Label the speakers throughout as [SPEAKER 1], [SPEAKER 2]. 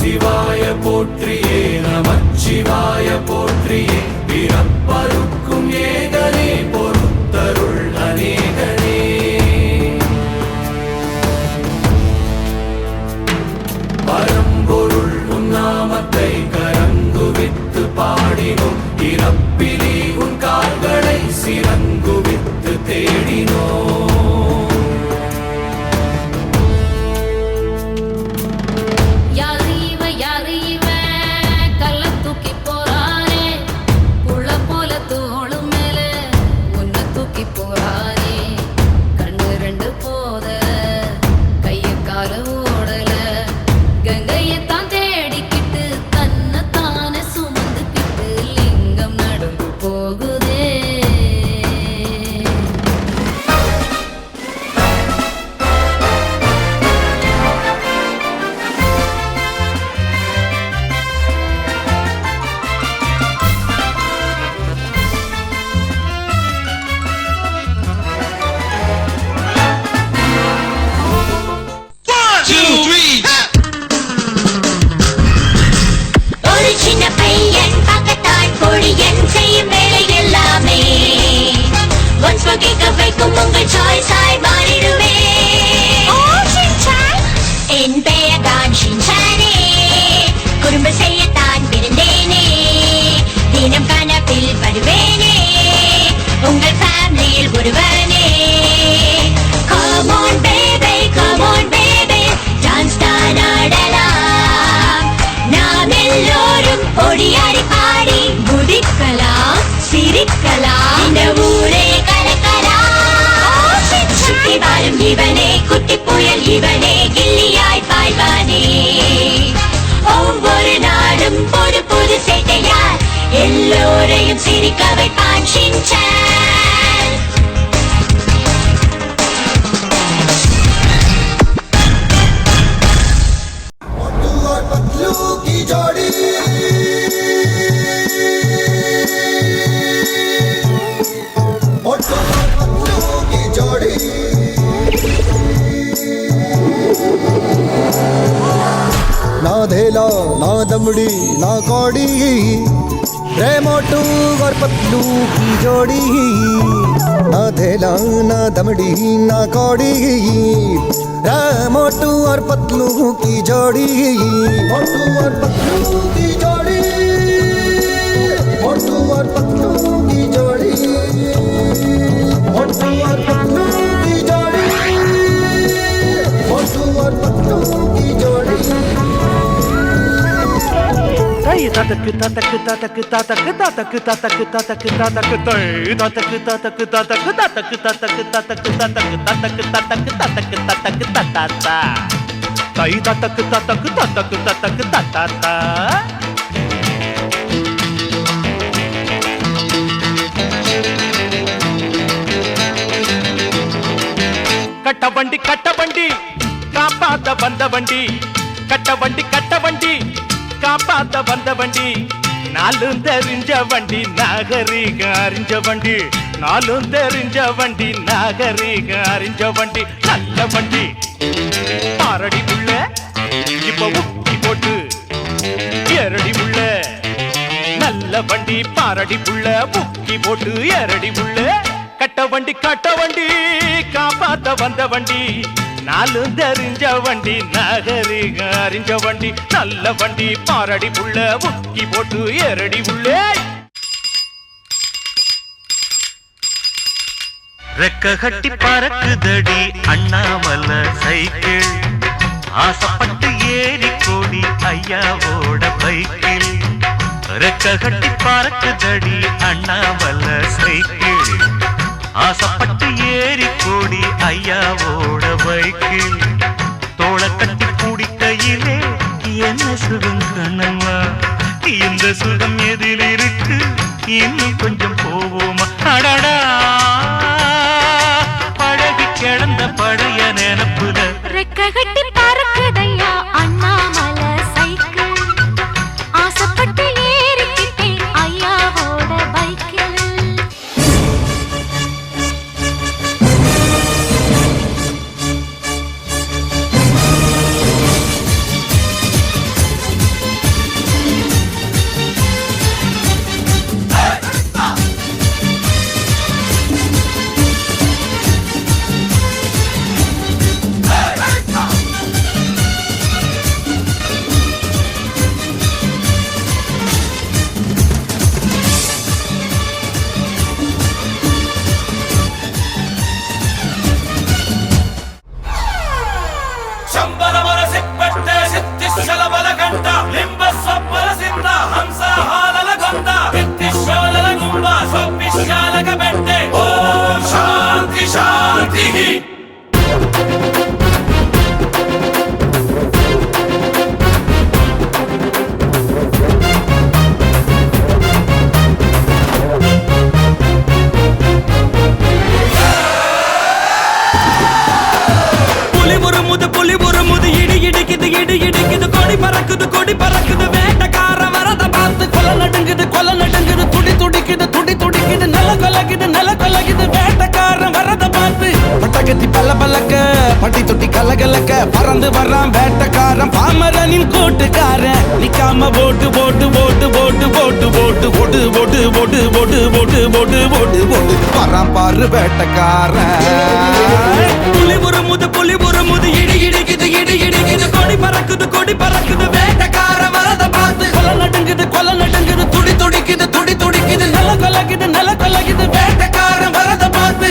[SPEAKER 1] சிவாய போற்றியே நமச்சிவாய போற்றியே பிறப்பருக்கும் ஏகனே பொறுத்தருள் அநேகனே பரம்பொருள் உன்னாமத்தை கரங்குவித்து பாடினோம் இறப்பிலி உன் கால்களை சிறங்குவித்து தேடினோம் இவனே குட்டி புயல் இவனே கில்லியாய் பாய்வானே ஒவ்வொரு நாடும் புது புது சேட்டையால் எல்லோரையும் சிரிக்க வைப்பான் ஷின்சான்
[SPEAKER 2] ना धेला ना दमड़ी ना कौड़ी रे मोटू और पतलू की जोड़ी ना धेला ना दमड़ी ना कौड़ी रे मोटू और पतलू की जोड़ी मोटू और पतलू की जोड़ी मोटू और पतलू की जोड़ी मोटू और पतलू की जोड़ी मोटू और पतलू की जोड़ी
[SPEAKER 3] तातक तातक तातक तातक तातक तातक तातक तातक तातक तातक तातक तातक तातक तातक तातक तातक तातक तातक तातक ताता ताई तातक तातक तातक तातक ताता கட்ட வண்டி காப்பாத்த வந்த வண்டி கட்ட வண்டி காப்பாத்த வந்த வண்டி நாலும் தெரிஞ்ச வண்டி நாகரீக அறிஞ்ச வண்டி நாலும் தெரிஞ்ச வண்டி நாகரீக அறிஞ்ச வண்டி நல்ல வண்டி பாரடி உள்ள இப்ப உக்கி போட்டு ஏரடி உள்ள நல்ல வண்டி பாரடி உள்ள உக்கி போட்டு ஏரடி உள்ள கட்ட வண்டி காப்பாத்த வந்த வண்டி நாலும் தெரிஞ்ச வண்டி நாகரீக அறிஞ்ச வண்டி நல்ல வண்டி பாரடி புள்ள உக்கி போட்டு ஏரடி உள்ளே ரெக்க கட்டி பறக்குதடி அண்ணாமல சைக்கிள் ஆசைப்பட்டு ஏறி கோடி ஐயாவோட பைக்கில் ரெக்க கட்டி பறக்குதடி அண்ணாமல சைக்கிள் ஆசைப்பட்டு ஏறி கோடி ஐயாவோட பைக்கில் தோள கட்டி குடிக்கையிலே என்ன சுகம் கண்ணம்மா இந்த சுகம் எதில் இருக்கு இன்னும் கொஞ்சம் போவோமா அடடா பழகி கிடந்த பழைய நினப்புல
[SPEAKER 4] ரெக்க கட்டி பறக்குதையா அண்ணாமல சைக்கிள் ஆசைப்பட்டு ஏறிக்கிட்டேன் ஐயாவோட பைக்கில்
[SPEAKER 5] கொடி பறக்குது வேட்டக்கார வரத பார்த்து கொலை நடுங்குது துடி துடிக்குது நில கொலகுது வேட்டக்காரன் வரத பார்த்து பட்டகத்தி பல்லக்க பட்டி தொட்டி கலகலக்க பறந்து வர்றான் வேட்டக்காரன் பாமரனின் கூட்டுக்காரன் நிக்காம போட்டு வர்றான் பாரு வேட்டக்காரன் புலி உருமுது இடி இடிக்குது கொடி பறக்குது வேட்டக்கார வரத பார்த்து கொலை நடுங்குது துடி துடிக்குது நில கொலகுது வேட்டக்காரன் வரத பார்த்து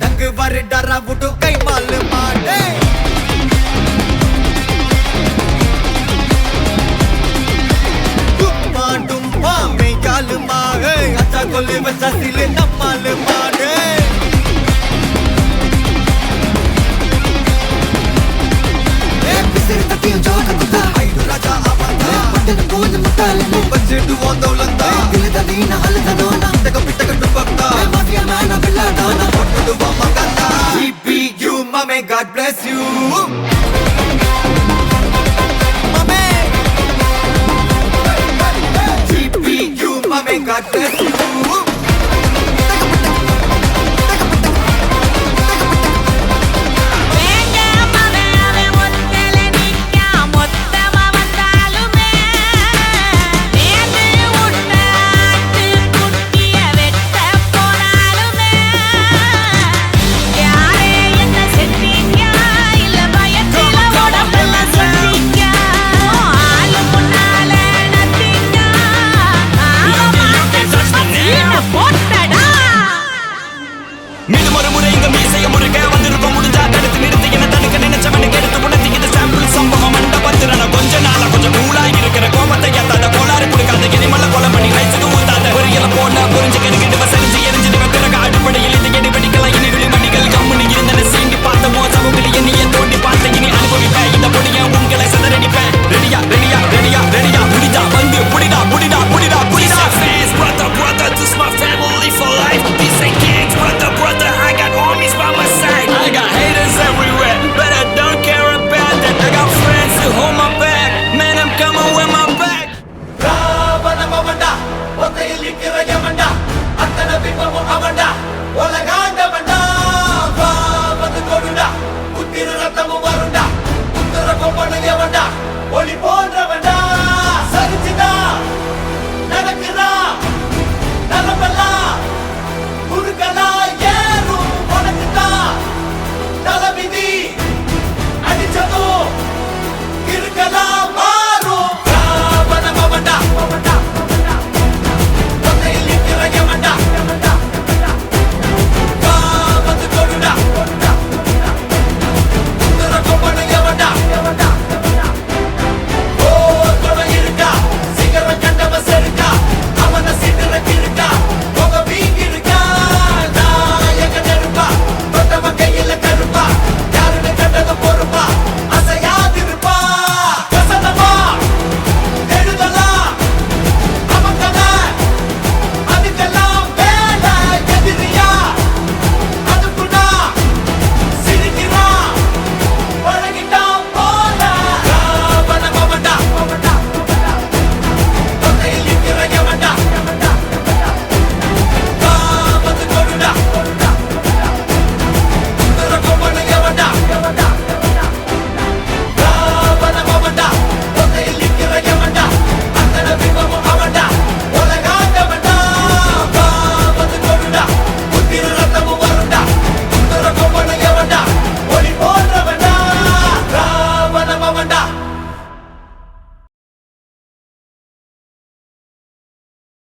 [SPEAKER 5] डंग वर डरा बुटू कई माल माडे डुम्मा डुम्मा में गाल मारे अच्छा गोले बच्चा सिले नमाल माडे पिसर तकियो जो कता हाइडू राजा आवादा पटन कोन मताल नु बच्चे डुवो दौलता दिल दीना हल दनोना तक पिटक डुबक्ता माफिया मैना बिल्ला दाना पटू मगता GPU mame God bless you mame GPU mame God bless you
[SPEAKER 4] யாரே என்ன செட்டீங்க இல்ல பயத்த
[SPEAKER 6] ஒளி போன்றவன்